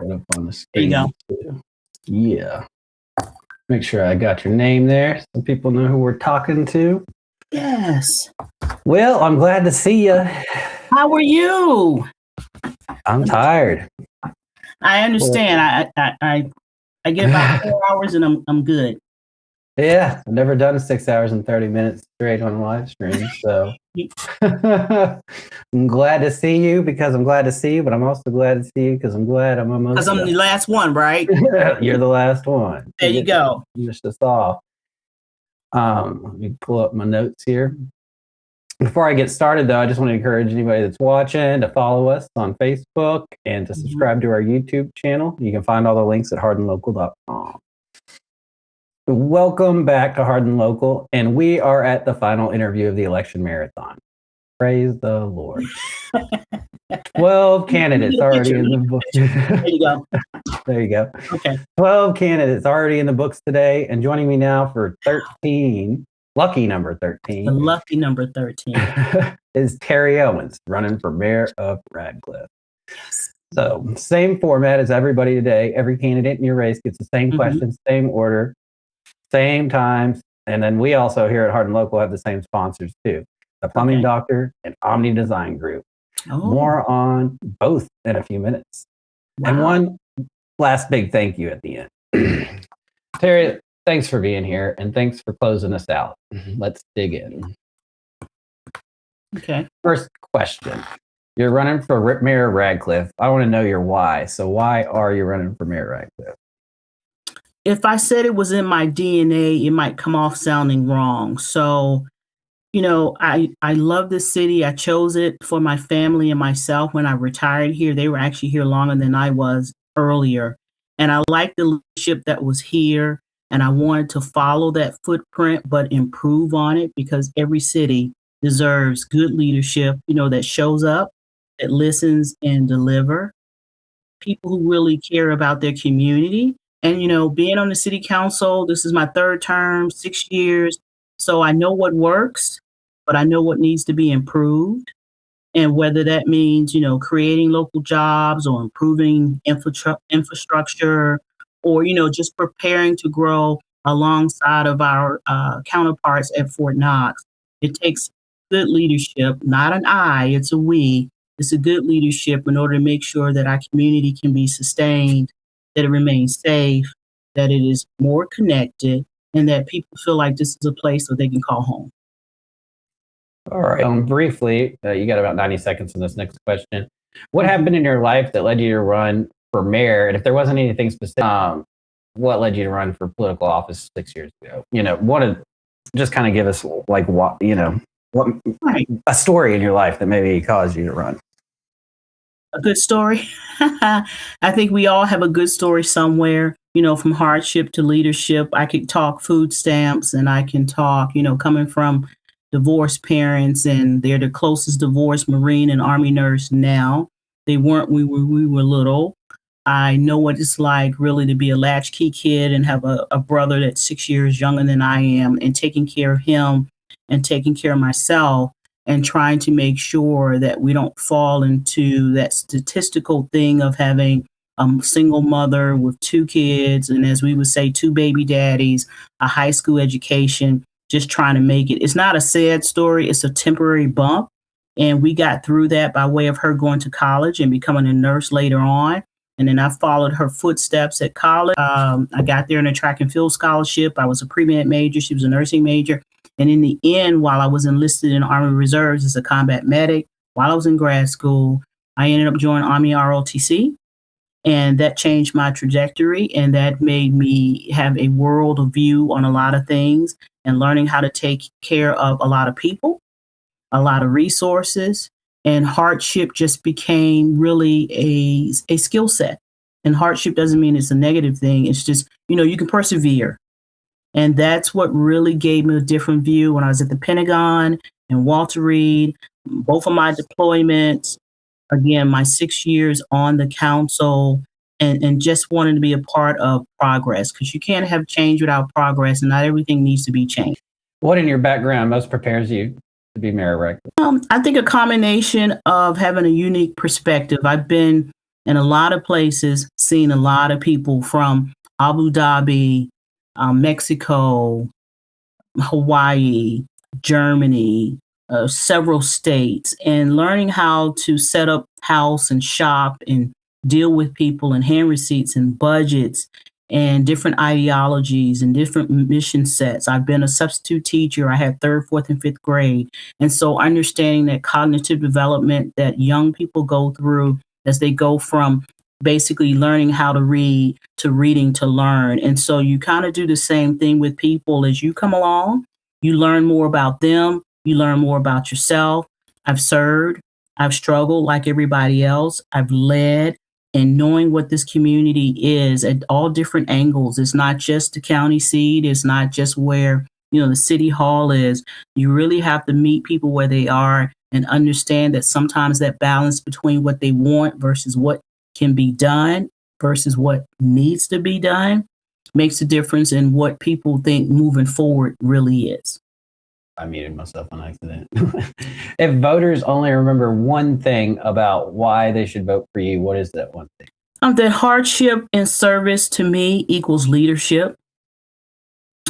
it up on the There screen. you go. Too. Yeah. Make sure I got your name there so people know who we're talking to. Yes. Well, I'm glad to see you. How are you? I'm tired. I understand. I get about 4 hours and I'm good. Yeah, I've never done 6 hours and 30 minutes straight on a live stream, so I'm glad to see you because I'm glad to see you, but I'm also glad to see you because I'm glad I'm almost Because I'm the last one, right? You're the last one. There you go. Finish this off. Let me pull up my notes here. Before I get started, though, I just want to encourage anybody that's watching to follow us on Facebook and to subscribe to our YouTube channel. You can find all the links at hardinlocal.com. Welcome back to Hardin Local, and we are at the final interview of the election marathon. Praise the Lord. 12 candidates already in the book. There you go. There you go. Okay. 12 candidates already in the books today, and joining me now for 13, lucky number 13. The lucky number 13. is Terry Owens, running for Mayor of Radcliff. Yes. So, same format as everybody today. Every candidate in your race gets the same questions, same order, same times. And then we also here at Hardin Local have the same sponsors too. The Plumbing Doctor and Omni Design Group. More on both in a few minutes. Wow. And one last big thank you at the end. Terry, thanks for being here and thanks for closing us out. Let's dig in. Okay. First question. You're running for Mayor of Radcliff. I want to know your why. So why are you running for Mayor of Radcliff? If I said it was in my DNA, it might come off sounding wrong. So, you know, I love this city. I chose it for my family and myself when I retired here. They were actually here longer than I was earlier. And I liked the leadership that was here. And I wanted to follow that footprint, but improve on it because every city deserves good leadership, you know, that shows up, that listens and deliver. People who really care about their community. And, you know, being on the city council, this is my third term, 6 years. So I know what works, but I know what needs to be improved. And whether that means, you know, creating local jobs or improving infrastructure or, you know, just preparing to grow alongside of our counterparts at Fort Knox. It takes good leadership, not an I, it's a we. It's a good leadership in order to make sure that our community can be sustained, that it remains safe, that it is more connected, and that people feel like this is a place that they can call home. All right. Briefly, you got about 90 seconds on this next question. What happened in your life that led you to run for mayor? And if there wasn't anything specific, what led you to run for political office 6 years ago? You know, want to just kind of give us like what, you know, what a story in your life that maybe caused you to run. A good story. I think we all have a good story somewhere, you know, from hardship to leadership. I could talk food stamps and I can talk, you know, coming from divorced parents and they're the closest divorced Marine and Army nurse now. They weren't, we were little. I know what it's like really to be a latchkey kid and have a brother that's 6 years younger than I am and taking care of him and taking care of myself. And trying to make sure that we don't fall into that statistical thing of having a single mother with 2 kids, and as we would say, 2 baby daddies, a high school education, just trying to make it. It's not a sad story. It's a temporary bump. And we got through that by way of her going to college and becoming a nurse later on. And then I followed her footsteps at college. I got there in a track and field scholarship. I was a pre-med major. She was a nursing major. And in the end, while I was enlisted in Army Reserves as a combat medic, while I was in grad school, I ended up joining Army ROTC. And that changed my trajectory. And that made me have a world of view on a lot of things and learning how to take care of a lot of people, a lot of resources. And hardship just became really a skill set. And hardship doesn't mean it's a negative thing. It's just, you know, you can persevere. And that's what really gave me a different view when I was at the Pentagon and Walter Reed, both of my deployments, again, my 6 years on the council, and just wanting to be a part of progress, because you can't have change without progress, and not everything needs to be changed. What in your background most prepares you to be Mayor of Radcliff? I think a combination of having a unique perspective. I've been in a lot of places, seen a lot of people from Abu Dhabi, Mexico, Hawaii, Germany, several states, and learning how to set up house and shop and deal with people and hand receipts and budgets and different ideologies and different mission sets. I've been a substitute teacher. I had third, fourth, and fifth grade. And so understanding that cognitive development that young people go through as they go from basically learning how to read to reading to learn. And so you kind of do the same thing with people as you come along. You learn more about them. You learn more about yourself. I've served. I've struggled like everybody else. I've led. And knowing what this community is at all different angles. It's not just the county seat. It's not just where, the city hall is. You really have to meet people where they are and understand that sometimes that balance between what they want versus what can be done versus what needs to be done makes a difference in what people think moving forward really is. I muted myself on accident. If voters only remember one thing about why they should vote for you, what is that one thing? That hardship and service to me equals leadership,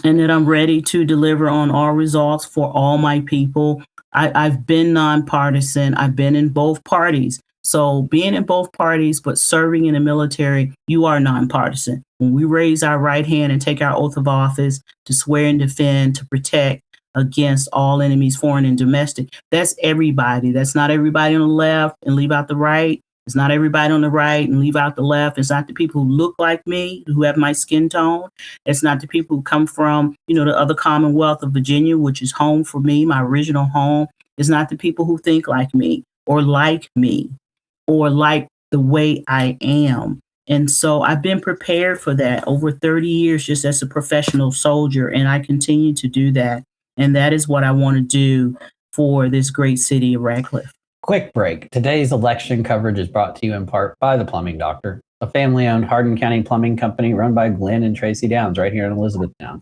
and that I'm ready to deliver on all results for all my people. I've been nonpartisan. I've been in both parties. So being in both parties, but serving in the military, you are nonpartisan. When we raise our right hand and take our oath of office to swear and defend, to protect against all enemies, foreign and domestic, that's everybody. That's not everybody on the left and leave out the right. It's not everybody on the right and leave out the left. It's not the people who look like me, who have my skin tone. It's not the people who come from, the other Commonwealth of Virginia, which is home for me, my original home. It's not the people who think like me or like the way I am. And so I've been prepared for that over 30 years just as a professional soldier, and I continue to do that. And that is what I want to do for this great city of Radcliff. Quick break. Today's election coverage is brought to you in part by The Plumbing Doctor, a family-owned Hardin County plumbing company run by Glenn and Tracy Downs right here in Elizabethtown.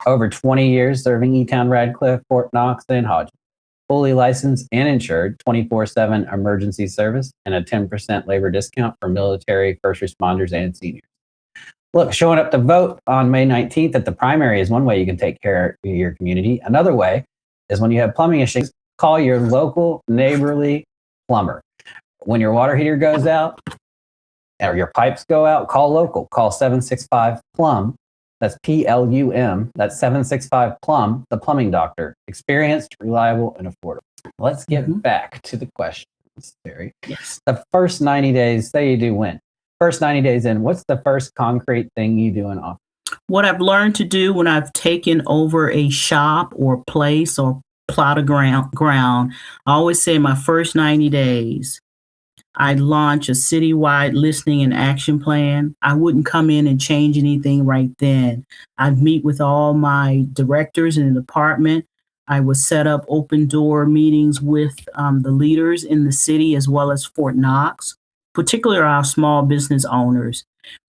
Over 20 years serving E-Town, Radcliff, Fort Knox, and Hodge. Fully licensed and insured, 24/7 emergency service, and a 10% labor discount for military, first responders, and seniors. Look, showing up to vote on May 19th at the primary is one way you can take care of your community. Another way is when you have plumbing issues, call your local neighborly plumber. When your water heater goes out or your pipes go out, call local. Call 765-PLUM. That's PLUM. That's 765-PLUM, the plumbing doctor. Experienced, reliable, and affordable. Let's get back to the questions, Terry. Yes. The first 90 days, say you do win. First 90 days in, what's the first concrete thing you do in office? What I've learned to do when I've taken over a shop or place or plot of ground, I always say my first 90 days, I'd launch a citywide listening and action plan. I wouldn't come in and change anything right then. I'd meet with all my directors in the department. I would set up open door meetings with the leaders in the city as well as Fort Knox, particularly our small business owners.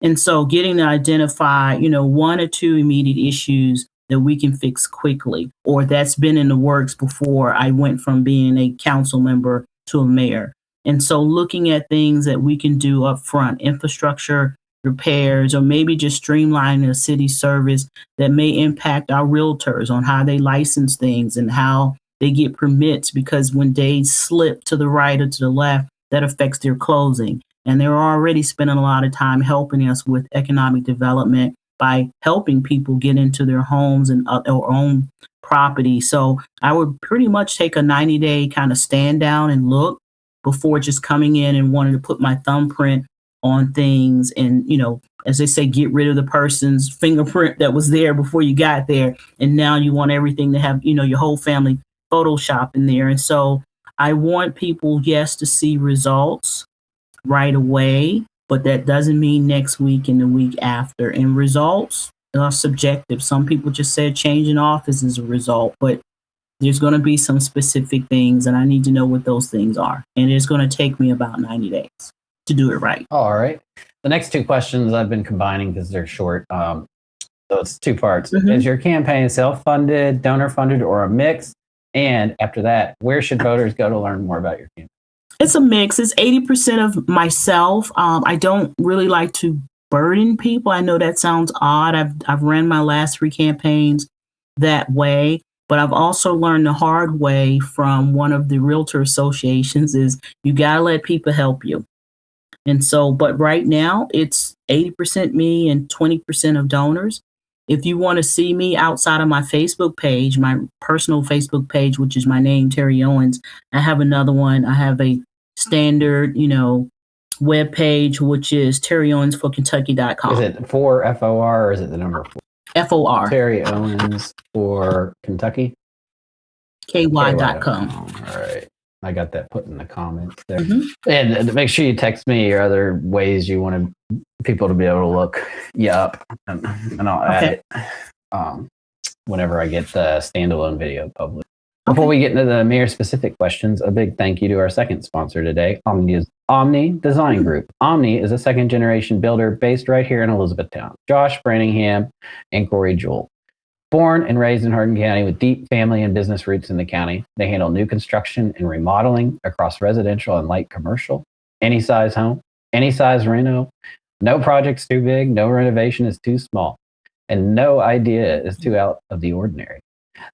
And so getting to identify, one or two immediate issues that we can fix quickly, or that's been in the works before I went from being a council member to a mayor. And so looking at things that we can do up front, infrastructure repairs, or maybe just streamlining a city service that may impact our realtors on how they license things and how they get permits, because when they slip to the right or to the left, that affects their closing. And they're already spending a lot of time helping us with economic development by helping people get into their homes and their own property. So I would pretty much take a 90-day kind of stand down and look before just coming in and wanting to put my thumbprint on things and, as they say, get rid of the person's fingerprint that was there before you got there. And now you want everything to have, your whole family Photoshop in there. And so I want people, yes, to see results right away, but that doesn't mean next week and the week after. And results are subjective. Some people just said change in office is a result, but there's going to be some specific things, and I need to know what those things are. And it's going to take me about 90 days to do it right. All right. The next two questions I've been combining because they're short. So it's two parts. Mm-hmm. Is your campaign self-funded, donor-funded, or a mix? And after that, where should voters go to learn more about your campaign? It's a mix. It's 80% of myself. I don't really like to burden people. I know that sounds odd. I've ran my last 3 campaigns that way, but I've also learned the hard way from one of the realtor associations is you got to let people help you. And so, but right now it's 80% me and 20% of donors. If you want to see me outside of my Facebook page, my personal Facebook page, which is my name, Terry Owens, I have another one. I have a standard, web page, which is terryowensforkentucky.com. Is it for FOR or is it the number 4? FOR. Terry Owens for Kentucky? KY.com. All right. I got that put in the comments there. Mm-hmm. And make sure you text me your other ways you want people to be able to look you up, and I'll add it whenever I get the standalone video published. Before we get into the mayor-specific questions, a big thank you to our second sponsor today, Omni Design Group. Omni is a second-generation builder based right here in Elizabethtown. Josh Branningham and Corey Jewell. Born and raised in Hardin County with deep family and business roots in the county, they handle new construction and remodeling across residential and light commercial, any size home, any size reno. No project's too big, no renovation is too small, and no idea is too out of the ordinary.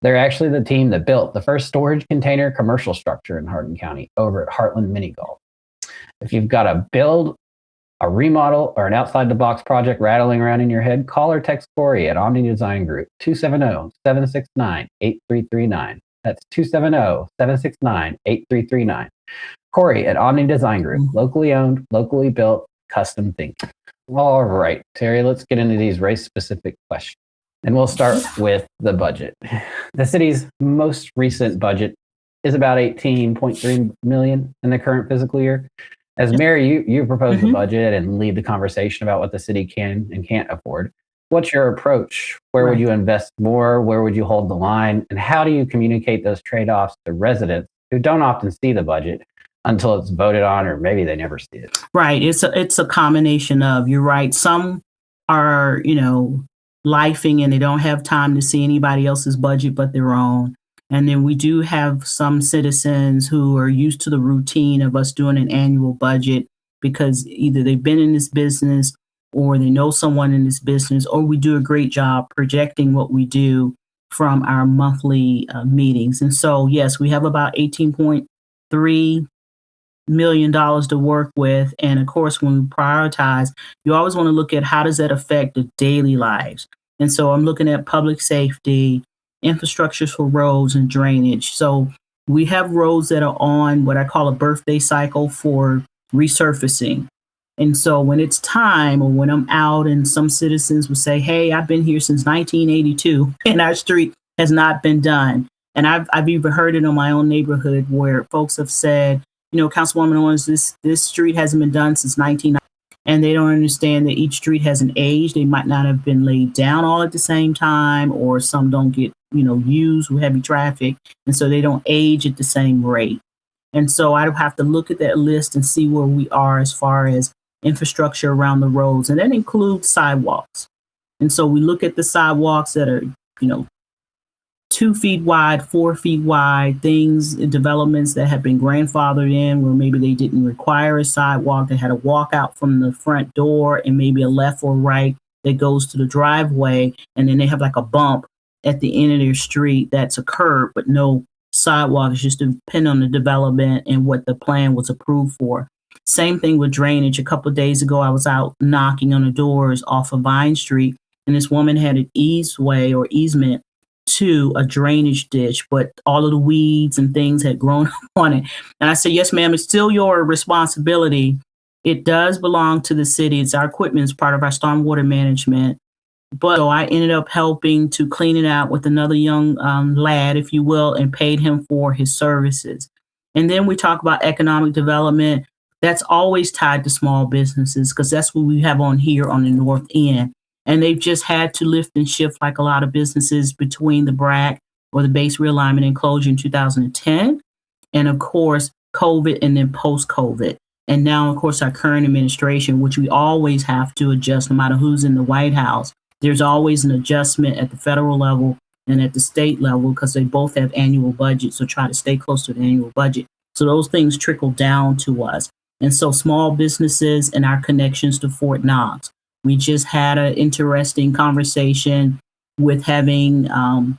They're actually the team that built the first storage container commercial structure in Hardin County over at Heartland Mini Golf. If you've got a build, a remodel, or an outside-the-box project rattling around in your head, call or text Corey at Omni Design Group, 270-769-8339. That's 270-769-8339. Corey at Omni Design Group, locally owned, locally built, custom thinking. All right, Terry, let's get into these race-specific questions. And we'll start with the budget. The city's most recent budget is about $18.3 million in the current fiscal year. As mayor, you propose the budget and lead the conversation about what the city can and can't afford. What's your approach? Where would you invest more? Where would you hold the line? And how do you communicate those trade-offs to residents who don't often see the budget until it's voted on, or maybe they never see it? Right. It's a combination of, you're right. Some are, lifing and they don't have time to see anybody else's budget but their own. And then we do have some citizens who are used to the routine of us doing an annual budget because either they've been in this business or they know someone in this business, or we do a great job projecting what we do from our monthly meetings. And so, yes, we have about $18.3 million to work with. And of course, when we prioritize, you always want to look at how does that affect the daily lives. And so I'm looking at public safety, infrastructures for roads and drainage. So we have roads that are on what I call a birthday cycle for resurfacing. And so when it's time, or when I'm out and some citizens will say, hey, I've been here since 1982 and our street has not been done. And I've even heard it in my own neighborhood where folks have said, Councilwoman Owens, this street hasn't been done since 1990. And they don't understand that each street has an age. They might not have been laid down all at the same time, or some don't get, used with heavy traffic. And so they don't age at the same rate. And so I have to look at that list and see where we are as far as infrastructure around the roads. And that includes sidewalks. And so we look at the sidewalks that are, 2 feet wide, 4 feet wide, developments that have been grandfathered in where maybe they didn't require a sidewalk. They had a walkout from the front door and maybe a left or right that goes to the driveway. And then they have like a bump at the end of their street that's a curb, but no sidewalk. It's just depending on the development and what the plan was approved for. Same thing with drainage. A couple of days ago, I was out knocking on the doors off of Vine Street, and this woman had an easement to a drainage ditch, but all of the weeds and things had grown on it. And I said, yes, ma'am, it's still your responsibility. It does belong to the city. It's our equipment. It's part of our stormwater management. But so I ended up helping to clean it out with another young lad, if you will, and paid him for his services. And then we talk about economic development. That's always tied to small businesses because that's what we have on here on the north end. And they've just had to lift and shift like a lot of businesses between the BRAC, or the base realignment and closure, in 2010. And of course, COVID, and then post-COVID. And now, of course, our current administration, which we always have to adjust no matter who's in the White House. There's always an adjustment at the federal level and at the state level because they both have annual budgets. So try to stay close to the annual budget. So those things trickle down to us. And so small businesses and our connections to Fort Knox. We just had an interesting conversation with having a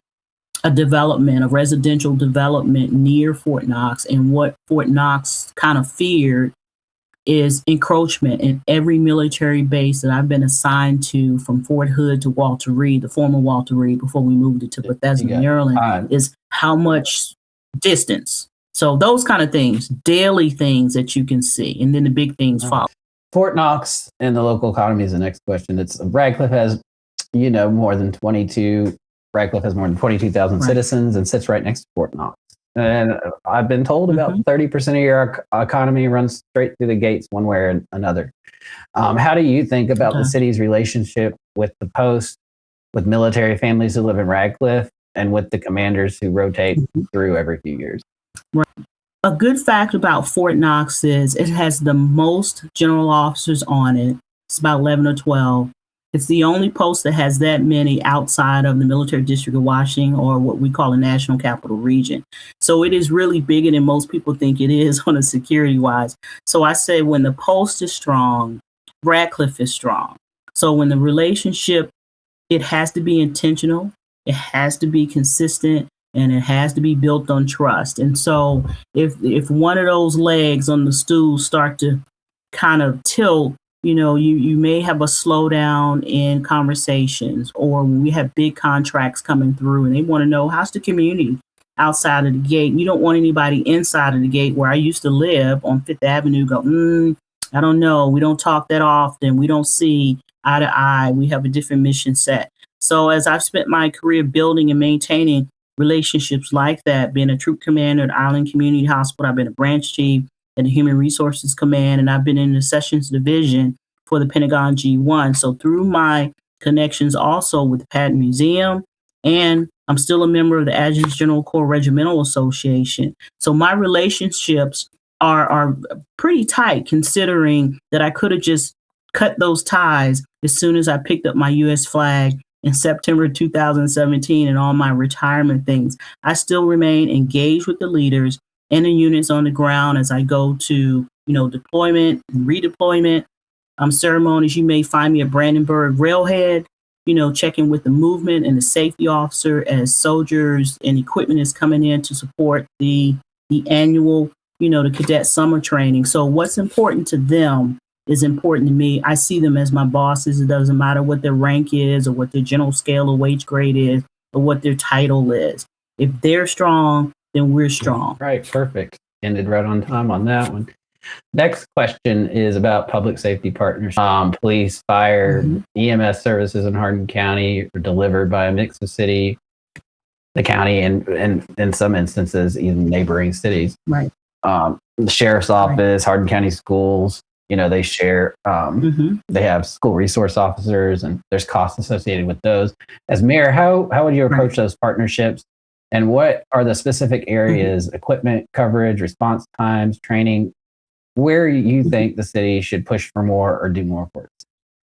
residential development near Fort Knox. And what Fort Knox kind of feared is encroachment in every military base that I've been assigned to, from Fort Hood to Walter Reed, the former Walter Reed, before we moved it to Bethesda, Maryland, is how much distance. So those kind of things, daily things that you can see, and then the big things follow. Fort Knox and the local economy is the next question. It's Radcliff has, Radcliff has more than 22,000 citizens and sits right next to Fort Knox. And I've been told about 30% of your economy runs straight through the gates one way or another. How do you think about the city's relationship with the post, with military families who live in Radcliff, and with the commanders who rotate through every few years? Right. A good fact about Fort Knox is it has the most general officers on it. It's about 11 or 12. It's the only post that has that many outside of the military district of Washington, or what we call a national capital region. So it is really bigger than most people think it is on a security wise. So I say when the post is strong, Radcliff is strong. So when the relationship, it has to be intentional, it has to be consistent, and it has to be built on trust. And so if one of those legs on the stool start to kind of tilt, you may have a slowdown in conversations, or when we have big contracts coming through and they want to know, how's the community outside of the gate? You don't want anybody inside of the gate where I used to live on Fifth Avenue go, I don't know. We don't talk that often. We don't see eye to eye. We have a different mission set. So as I've spent my career building and maintaining relationships like that, being a troop commander at Island Community Hospital, I've been a branch chief at the Human Resources Command, and I've been in the Sessions Division for the Pentagon G1. So through my connections also with the Patton Museum, and I'm still a member of the Adjutant General Corps Regimental Association. So my relationships are pretty tight, considering that I could have just cut those ties as soon as I picked up my U.S. flag in September 2017 and all my retirement things. I still remain engaged with the leaders and the units on the ground as I go to, deployment and redeployment ceremonies. You may find me at Brandenburg Railhead, checking with the movement and the safety officer as soldiers and equipment is coming in to support the annual, the cadet summer training. So what's important to them is important to me. I see them as my bosses. It doesn't matter what their rank is or what their general scale or wage grade is or what their title is. If they're strong, then we're strong. Right. Perfect. Ended right on time on that one. Next question is about public safety partnerships. Police, fire, EMS services in Hardin County are delivered by a mix of city, the county, and in some instances, even neighboring cities. Right. The sheriff's office, Hardin County schools, they share, they have school resource officers, and there's costs associated with those. As mayor, how would you approach those partnerships? And what are the specific areas, equipment, coverage, response times, training, where you think the city should push for more or do more for it?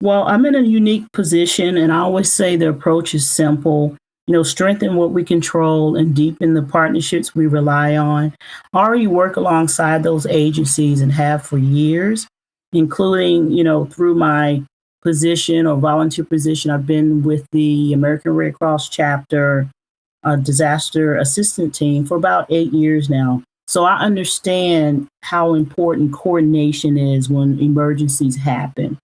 Well, I'm in a unique position, and I always say the approach is simple. Strengthen what we control and deepen the partnerships we rely on. I already work alongside those agencies and have for years, including, through my position or volunteer position. I've been with the American Red Cross chapter disaster assistant team for about 8 years now. So I understand how important coordination is when emergencies happen.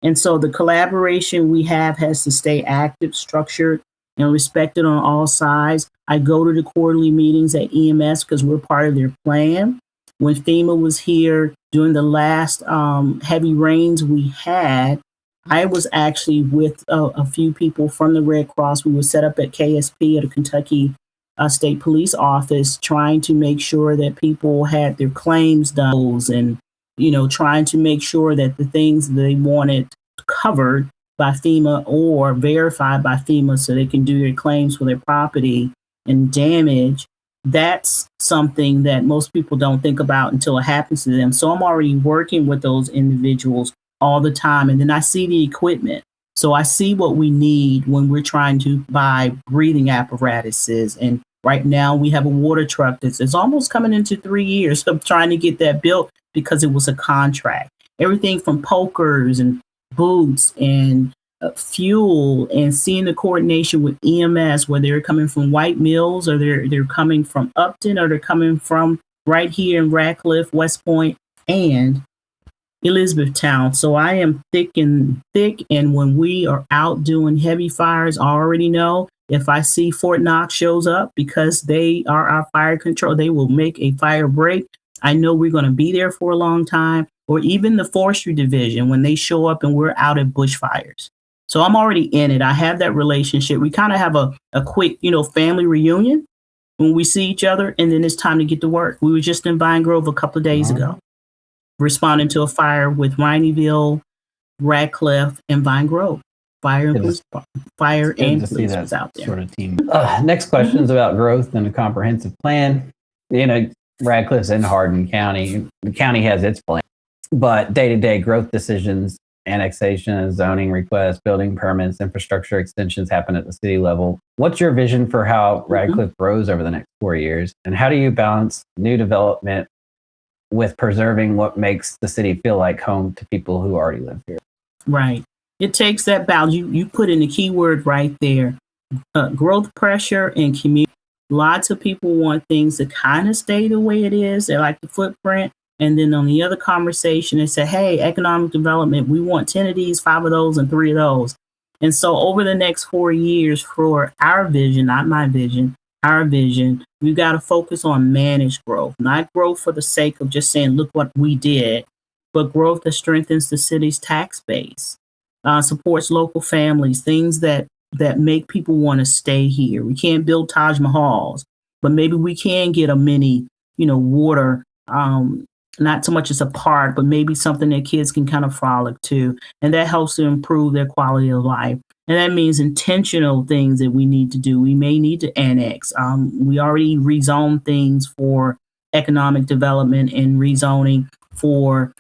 And so the collaboration we have has to stay active, structured, and respected on all sides. I go to the quarterly meetings at EMS because we're part of their plan. When FEMA was here during the last heavy rains we had, I was actually with a few people from the Red Cross. We were set up at KSP at a Kentucky State Police office, trying to make sure that people had their claims done, and trying to make sure that the things they wanted covered by FEMA or verified by FEMA so they can do their claims for their property and damage. That's something that most people don't think about until it happens to them. So I'm already working with those individuals all the time. And then I see the equipment. So I see what we need when we're trying to buy breathing apparatuses and Right now, we have a water truck that's almost coming into 3 years of trying to get that built because it was a contract. Everything from pokers and boots and fuel, and seeing the coordination with EMS, where they're coming from White Mills, or they're coming from Upton, or they're coming from right here in Radcliff, West Point, and Elizabethtown. So I am thick, and when we are out doing heavy fires, I already know if I see Fort Knox shows up, because they are our fire control, they will make a fire break. I know we're going to be there for a long time. Or even the forestry division, when they show up and we're out at bushfires. So I'm already in it. I have that relationship. We kind of have a quick, family reunion when we see each other, and then it's time to get to work. We were just in Vine Grove a couple of days ago, responding to a fire with Rineyville, Radcliff, and Vine Grove. Fire and police was out there. Sort of team. Next question is about growth and a comprehensive plan. Radcliff's in Hardin County. The county has its plan, but day-to-day growth decisions, annexation, zoning requests, building permits, infrastructure extensions happen at the city level. What's your vision for how Radcliff grows over the next 4 years? And how do you balance new development with preserving what makes the city feel like home to people who already live here? Right. It takes that balance. You put in the key word right there. Growth pressure and community. Lots of people want things to kind of stay the way it is. They like the footprint. And then on the other conversation, they say, hey, economic development, we want 10 of these, 5 of those, and 3 of those. And so over the next 4 years, for our vision, not my vision, our vision, we've got to focus on managed growth, not growth for the sake of just saying, look what we did, but growth that strengthens the city's tax base, supports local families, things that make people want to stay here. We can't build Taj Mahals, but maybe we can get a mini, water, not so much as a park, but maybe something that kids can kind of frolic to. And that helps to improve their quality of life. And that means intentional things that we need to do. We may need to annex. We already rezone things for economic development and rezoning for,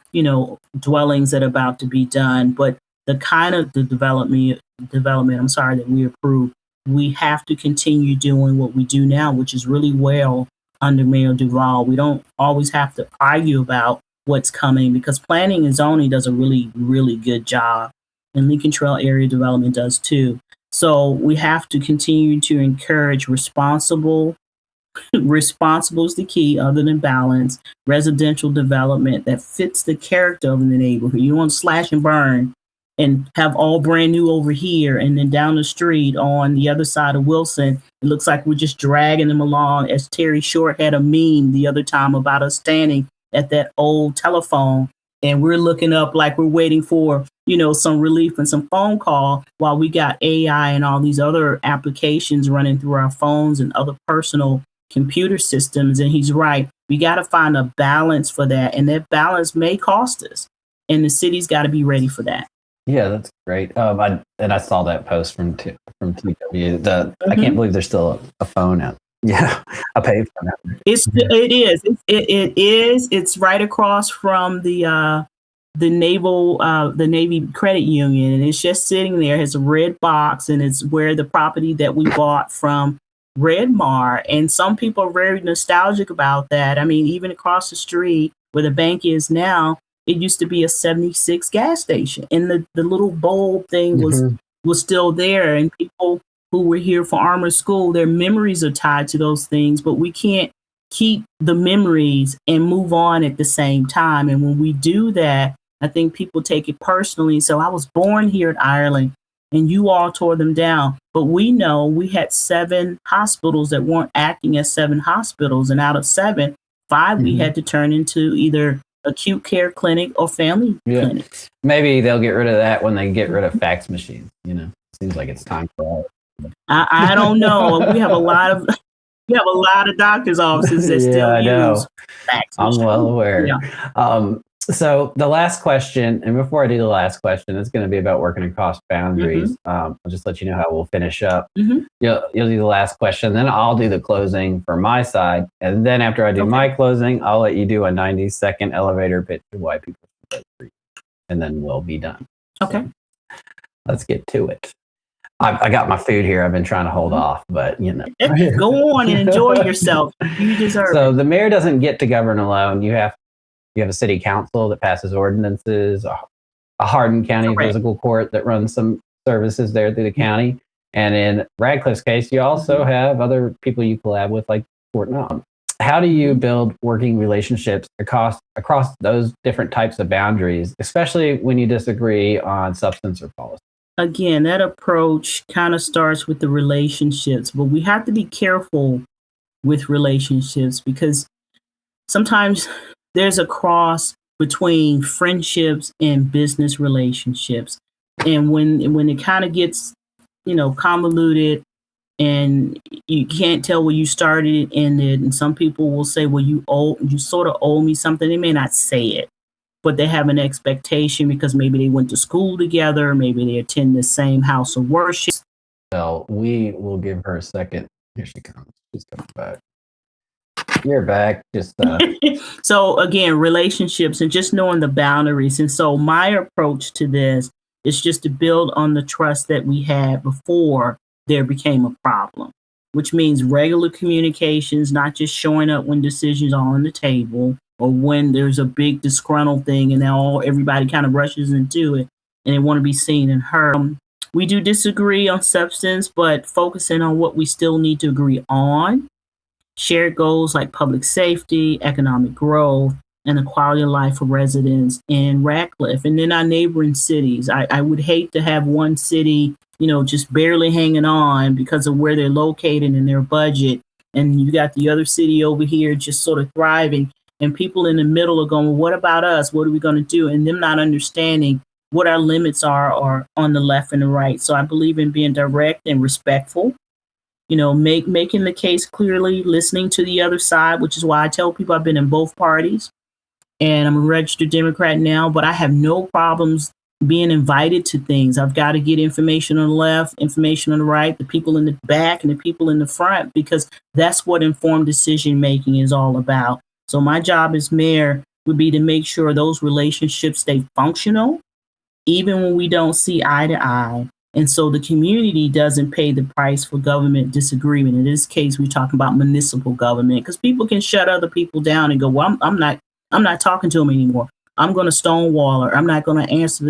dwellings that are about to be done. But the kind of the development, that we approve, we have to continue doing what we do now, which is really well under Mayor Duval. We don't always have to argue about what's coming, because planning and zoning does a really, really good job. And Lincoln Trail area development does too. So we have to continue to encourage responsible is the key, other than balance, residential development that fits the character of the neighborhood. You don't want to slash and burn and have all brand new over here, and then down the street on the other side of Wilson, it looks like we're just dragging them along. As Terry Short had a meme the other time about us standing at that old telephone, and we're looking up like we're waiting for, some relief and some phone call, while we got AI and all these other applications running through our phones and other personal computer systems. And he's right. We got to find a balance for that. And that balance may cost us. And the city's got to be ready for that. Yeah, that's great. I saw that post from TW. I can't believe there's still a phone out. Yeah, I paid for that. It is. It's right across from the Navy Credit Union, and it's just sitting there. It's a red box, and it's where the property that we bought from Redmar. And some people are very nostalgic about that. I mean, even across the street where the bank is now, it used to be a 76 gas station, and the little bulb thing was still there. And people who were here for Armor School, their memories are tied to those things, but we can't keep the memories and move on at the same time. And when we do that, I think people take it personally. So I was born here in Ireland, and you all tore them down. But we know we had 7 hospitals that weren't acting as 7 hospitals. And out of 7, 5 we had to turn into either acute care clinic or family clinics. Maybe they'll get rid of that when they get rid of fax machines. Seems like it's time for all. I don't know. We have a lot of doctors' offices that still use fax machines. I'm well aware. Yeah. So the last question, and before I do the last question, it's going to be about working across boundaries. I'll just let you know how we'll finish up. You'll do the last question, then I'll do the closing for my side. And then after I do my closing, I'll let you do a 90-second elevator pitch to why people should vote for you. And then we'll be done. Okay. So, let's get to it. I got my food here. I've been trying to hold off, but Go on and enjoy yourself. You deserve it. So the mayor doesn't get to govern alone. You have a city council that passes ordinances, a Hardin County Physical Court that runs some services there through the county. And in Radcliffe's case, you also have other people you collab with, like Fort Knox. How do you build working relationships across those different types of boundaries, especially when you disagree on substance or policy? Again, that approach kind of starts with the relationships, but we have to be careful with relationships because sometimes there's a cross between friendships and business relationships. And when it kind of gets, convoluted and you can't tell where you started and ended, and some people will say, well, you sort of owe me something. They may not say it, but they have an expectation because maybe they went to school together, maybe they attend the same house of worship. Well, we will give her a second. Here she comes. She's coming back. You're back. Just So again, relationships and just knowing the boundaries. And so my approach to this is just to build on the trust that we had before there became a problem, which means regular communications, not just showing up when decisions are on the table or when there's a big disgruntled thing and now everybody kind of rushes into it and they want to be seen and heard. We do disagree on substance, but focusing on what we still need to agree on. Shared goals like public safety, economic growth, and the quality of life for residents in Radcliff and then our neighboring cities. I would hate to have one city, just barely hanging on because of where they're located and their budget. And you got the other city over here just sort of thriving. And people in the middle are going, well, what about us? What are we going to do? And them not understanding what our limits are on the left and the right. So I believe in being direct and respectful. Making the case clearly, listening to the other side, which is why I tell people I've been in both parties and I'm a registered Democrat now, but I have no problems being invited to things. I've got to get information on the left, information on the right, the people in the back and the people in the front, because that's what informed decision making is all about. So my job as mayor would be to make sure those relationships stay functional, even when we don't see eye to eye. And so the community doesn't pay the price for government disagreement. In this case, we're talking about municipal government because people can shut other people down and go, well, I'm not talking to them anymore. I'm going to stonewall her. I'm not going to answer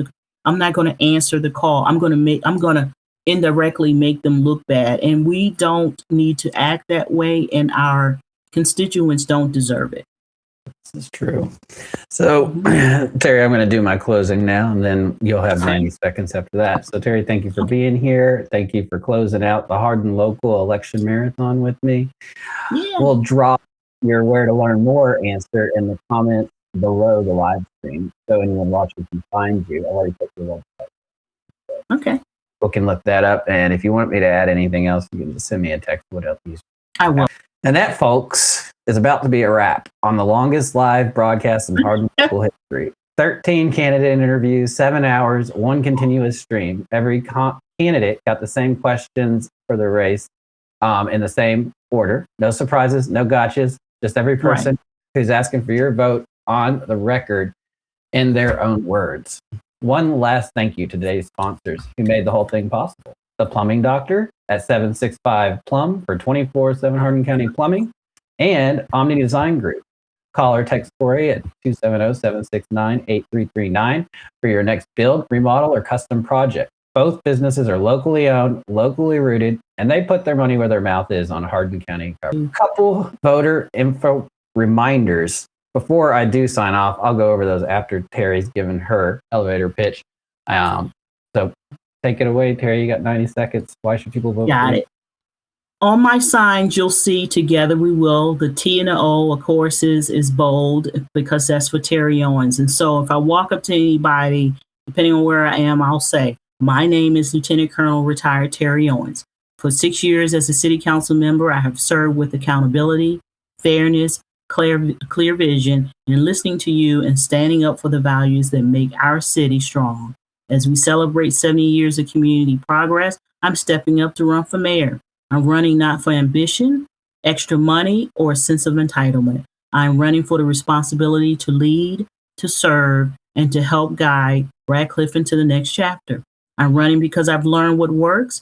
the call. I'm going to indirectly make them look bad. And we don't need to act that way. And our constituents don't deserve it. This is true. So, Terry, I'm going to do my closing now, and then you'll have 90 seconds after that. So, Terry, thank you for being here. Thank you for closing out the Hardin Local Election Marathon with me. Yeah. We'll drop your where to learn more answer in the comments below the live stream, so anyone watching can find you. I already put your website. Okay. People can look that up, and if you want me to add anything else, you can just send me a text. What else? I will. And that, folks, is about to be a wrap on the longest live broadcast in Hardin Local history. 13 candidate interviews, 7 hours, one continuous stream. Every candidate got the same questions for the race in the same order. No surprises, no gotchas. Just every person who's asking for your vote on the record in their own words. One last thank you to today's sponsors who made the whole thing possible. The Plumbing Doctor at 765-PLUM for 24/7 Hardin County Plumbing, and Omni Design Group. Call or text Corey at 270-769-8339 for your next build, remodel, or custom project. Both businesses are locally owned, locally rooted, and they put their money where their mouth is on Hardin County government. Couple voter info reminders. Before I do sign off, I'll go over those after Terry's given her elevator pitch. So take it away, Terry. You got 90 seconds. Why should people vote? Got it. On my signs, you'll see Together We Will. The T and the O, of course, is bold because that's for Terry Owens. And so if I walk up to anybody, depending on where I am, I'll say, my name is Lieutenant Colonel retired Terry Owens. For 6 years as a city council member, I have served with accountability, fairness, clear vision, and listening to you and standing up for the values that make our city strong. As we celebrate 70 years of community progress, I'm stepping up to run for mayor. I'm running not for ambition, extra money, or a sense of entitlement. I'm running for the responsibility to lead, to serve, and to help guide Radcliff into the next chapter. I'm running because I've learned what works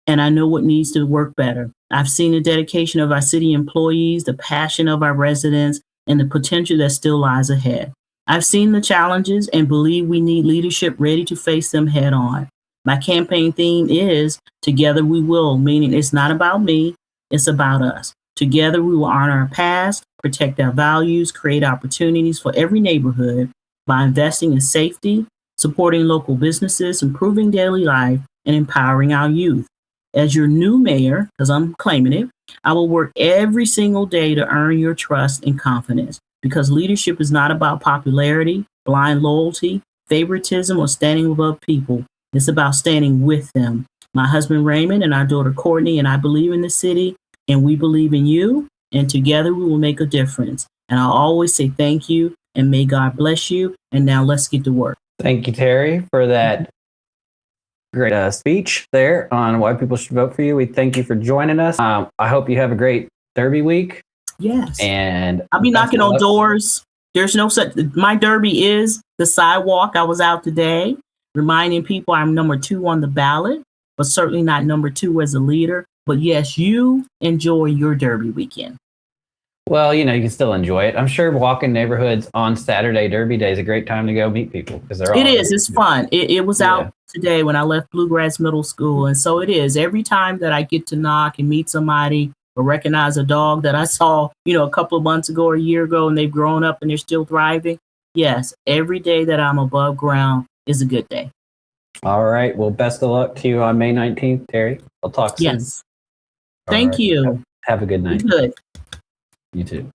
and I know what needs to work better. I've seen the dedication of our city employees, the passion of our residents, and the potential that still lies ahead. I've seen the challenges and believe we need leadership ready to face them head on. My campaign theme is Together We Will, meaning it's not about me, it's about us. Together we will honor our past, protect our values, create opportunities for every neighborhood by investing in safety, supporting local businesses, improving daily life, and empowering our youth. As your new mayor, because I'm claiming it, I will work every single day to earn your trust and confidence, because leadership is not about popularity, blind loyalty, favoritism, or standing above people. It's about standing with them. My husband Raymond and our daughter Courtney and I believe in the city, and we believe in you, and together we will make a difference. And I'll always say thank you, and may God bless you. And now let's get to work. Thank you, Terry, for that great speech there on why people should vote for you. We thank you for joining us. I hope you have a great Derby week. Yes. And I'll be knocking on doors. There's no such, my Derby is the sidewalk. I was out today reminding people I'm number 2 on the ballot, but certainly not number 2 as a leader. But yes, you enjoy your Derby weekend. Well, you can still enjoy it. I'm sure walking neighborhoods on Saturday Derby Day is a great time to go meet people because they're all. It's fun. It was out today when I left Bluegrass Middle School, and so it is. Every time that I get to knock and meet somebody or recognize a dog that I saw, a couple of months ago or a year ago, and they've grown up and they're still thriving. Yes, every day that I'm above ground is a good day. All right. Well, best of luck to you on May 19th, Terry. I'll talk soon. Yes. Thank you. Have a good night. Good. You too.